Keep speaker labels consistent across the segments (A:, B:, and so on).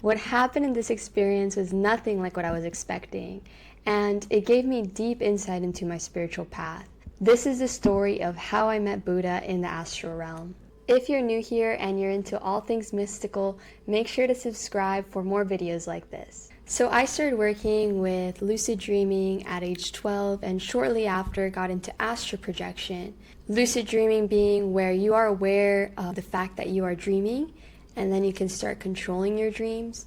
A: What happened in this experience was nothing like what I was expecting, and it gave me deep insight into my spiritual path. This is the story of how I met Buddha in the astral realm. If you're new here and you're into all things mystical, make sure to subscribe for more videos like this. So I started working with lucid dreaming at age 12 and shortly after got into astral projection. Lucid dreaming being where you are aware of the fact that you are dreaming and then you can start controlling your dreams.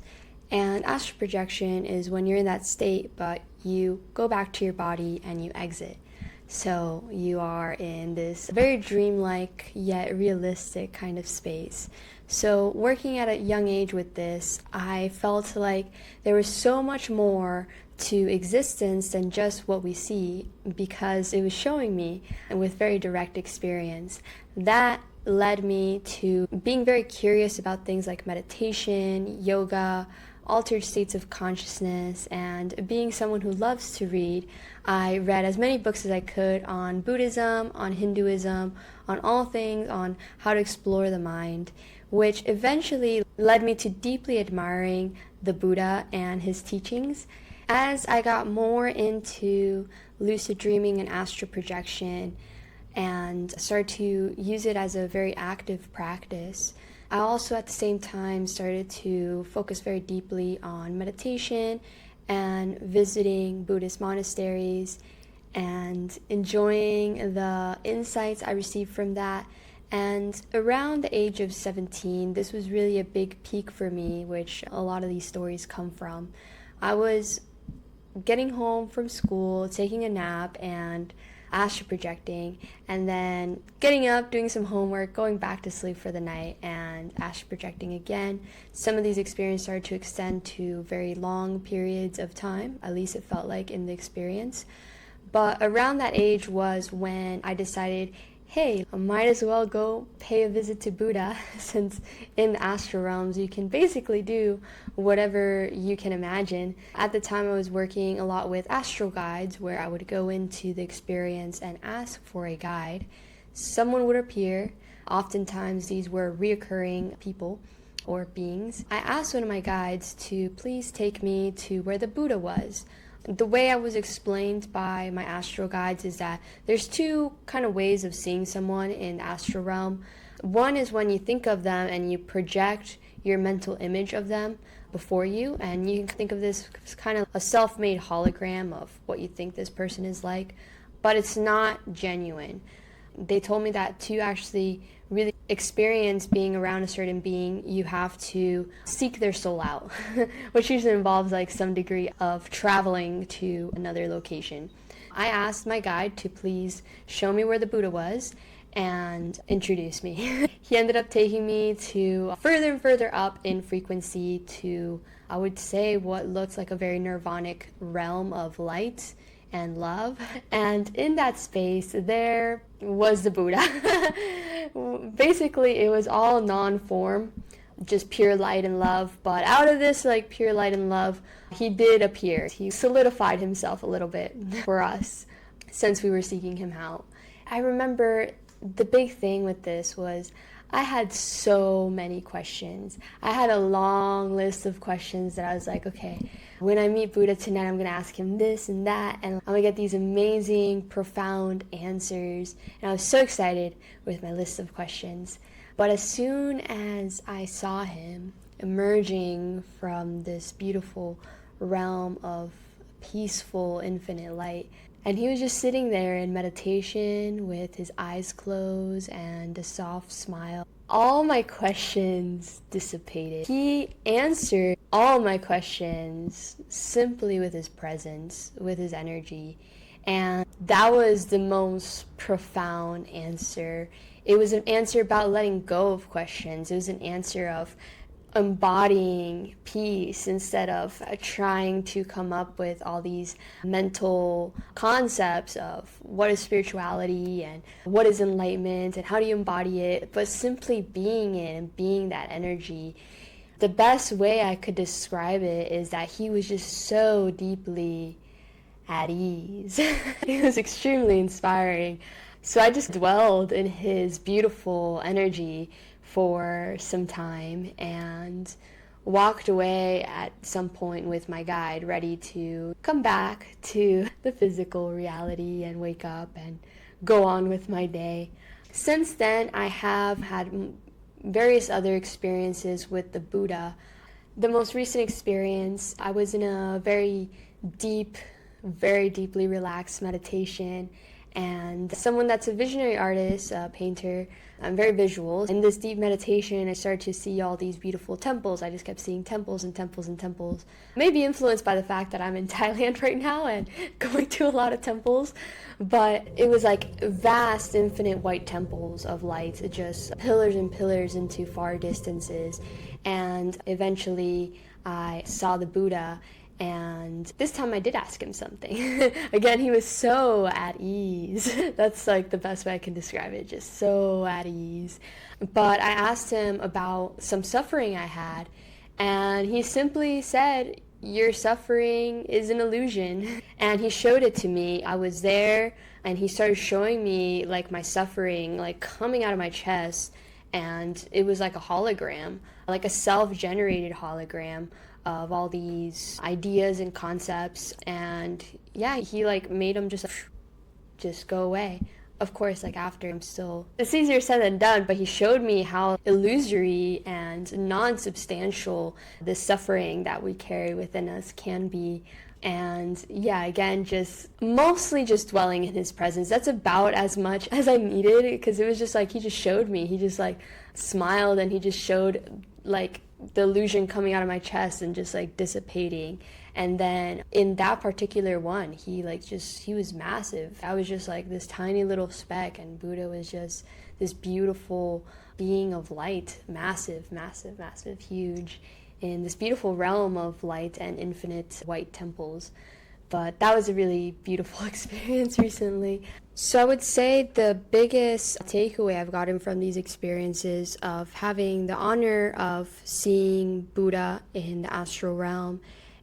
A: And astral projection is when you're in that state but you go back to your body and you exit. So you are in this very dreamlike yet realistic kind of space. So working at a young age with this, I felt like there was so much more to existence than just what we see, because it was showing me, and with very direct experience, that led me to being very curious about things like meditation, yoga, altered states of consciousness, and being someone who loves to read, I read as many books as I could on Buddhism, on Hinduism, on all things on how to explore the mind, which eventually led me to deeply admiring the Buddha and his teachings. As I got more into lucid dreaming and astral projection and started to use it as a very active practice, I also at the same time started to focus very deeply on meditation and visiting Buddhist monasteries and enjoying the insights I received from that. And around the age of 17, this was really a big peak for me, which a lot of these stories come from. I was getting home from school, taking a nap, and astral projecting, and then getting up, doing some homework, going back to sleep for the night, and astral projecting again. Some of these experiences started to extend to very long periods of time, at least it felt like in the experience. But around that age was when I decided, hey, I might as well go pay a visit to Buddha, since in the astral realms you can basically do whatever you can imagine. At the time I was working a lot with astral guides, where I would go into the experience and ask for a guide. Someone would appear. Oftentimes these were reoccurring people or beings. I asked one of my guides to please take me to where the Buddha was. The way I was explained by my astral guides is that there's two kind of ways of seeing someone in the astral realm. One is when you think of them and you project your mental image of them before you, and you can think of this as kind of a self-made hologram of what you think this person is like, but it's not genuine. They told me that to actually really experience being around a certain being, you have to seek their soul out, which usually involves like some degree of traveling to another location. I asked my guide to please show me where the Buddha was and introduce me. He ended up taking me to further and further up in frequency to, I would say, what looks like a very nirvanic realm of light and love. And in that space, there was the Buddha. Basically, it was all non-form, just pure light and love. But out of this, like, pure light and love, he did appear. He solidified himself a little bit for us since we were seeking him out. I remember the big thing with this was I had so many questions. I had a long list of questions that I was like, okay, when I meet Buddha tonight, I'm going to ask him this and that, and I'm going to get these amazing, profound answers. And I was so excited with my list of questions. But as soon as I saw him emerging from this beautiful realm of peaceful, infinite light, and he was just sitting there in meditation with his eyes closed and a soft smile, all my questions dissipated. He answered all my questions simply with his presence, with his energy. And that was the most profound answer. It was an answer about letting go of questions. It was an answer of embodying peace instead of trying to come up with all these mental concepts of what is spirituality and what is enlightenment and how do you embody it, but simply being it and being that energy. The best way I could describe it is that he was just so deeply at ease. It was extremely inspiring. So I just dwelled in his beautiful energy for some time, and walked away at some point with my guide, ready to come back to the physical reality and wake up and go on with my day. Since then, I have had various other experiences with the Buddha. The most recent experience, I was in a very deeply relaxed meditation, and someone that's a visionary artist, a painter, I'm very visual. In this deep meditation, I started to see all these beautiful temples. I just kept seeing temples and temples and temples. Maybe influenced by the fact that I'm in Thailand right now and going to a lot of temples, but it was like vast, infinite white temples of light, just pillars and pillars into far distances. And eventually I saw the Buddha, and this time I did ask him something. Again, he was so at ease. That's like the best way I can describe it, just so at ease. But I asked him about some suffering I had, and he simply said, "Your suffering is an illusion." And he showed it to me. I was there, and he started showing me like my suffering, like coming out of my chest, and it was like a hologram, like a self-generated hologram of all these ideas and concepts. And yeah, he like made them just go away. Of course, like after, it's easier said than done, but he showed me how illusory and non-substantial this suffering that we carry within us can be. And yeah, again, just mostly just dwelling in his presence. That's about as much as I needed, because it was just like he just showed me. He just like smiled, and he just showed like the illusion coming out of my chest and just like dissipating. And then in that particular one, he was massive. I was just like this tiny little speck, and Buddha was just this beautiful being of light, massive, massive, massive, huge, in this beautiful realm of light and infinite white temples. But that was a really beautiful experience recently. So I would say the biggest takeaway I've gotten from these experiences of having the honor of seeing Buddha in the astral realm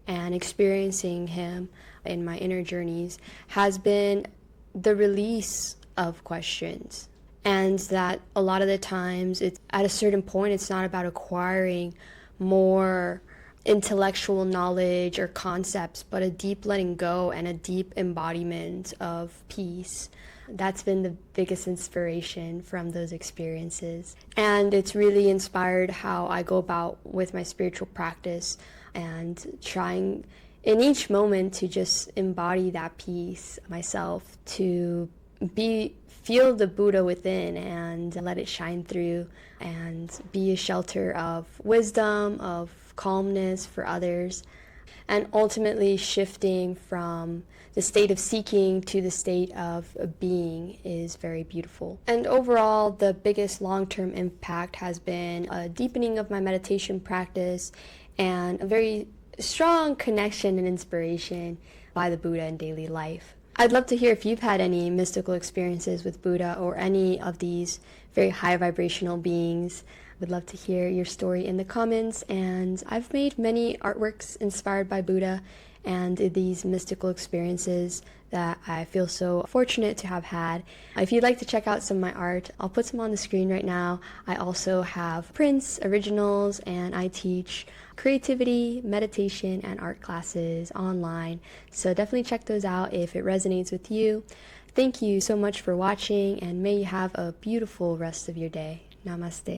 A: and experiencing him in my inner journeys has been the release of questions. And that a lot of the times, it's at a certain point, it's not about acquiring more intellectual knowledge or concepts, but a deep letting go and a deep embodiment of peace. That's been the biggest inspiration from those experiences. And it's really inspired how I go about with my spiritual practice, and trying in each moment to just embody that peace myself, to feel the Buddha within and let it shine through, and be a shelter of wisdom, of calmness for others, and ultimately shifting from the state of seeking to the state of being is very beautiful. And overall, the biggest long-term impact has been a deepening of my meditation practice and a very strong connection and inspiration by the Buddha in daily life. I'd love to hear if you've had any mystical experiences with Buddha or any of these very high vibrational beings. Would love to hear your story in the comments. And I've made many artworks inspired by Buddha and these mystical experiences that I feel so fortunate to have had. If you'd like to check out some of my art, I'll put some on the screen right now. I also have prints, originals, and I teach creativity, meditation, and art classes online. So definitely check those out if it resonates with you. Thank you so much for watching, and may you have a beautiful rest of your day. Namaste.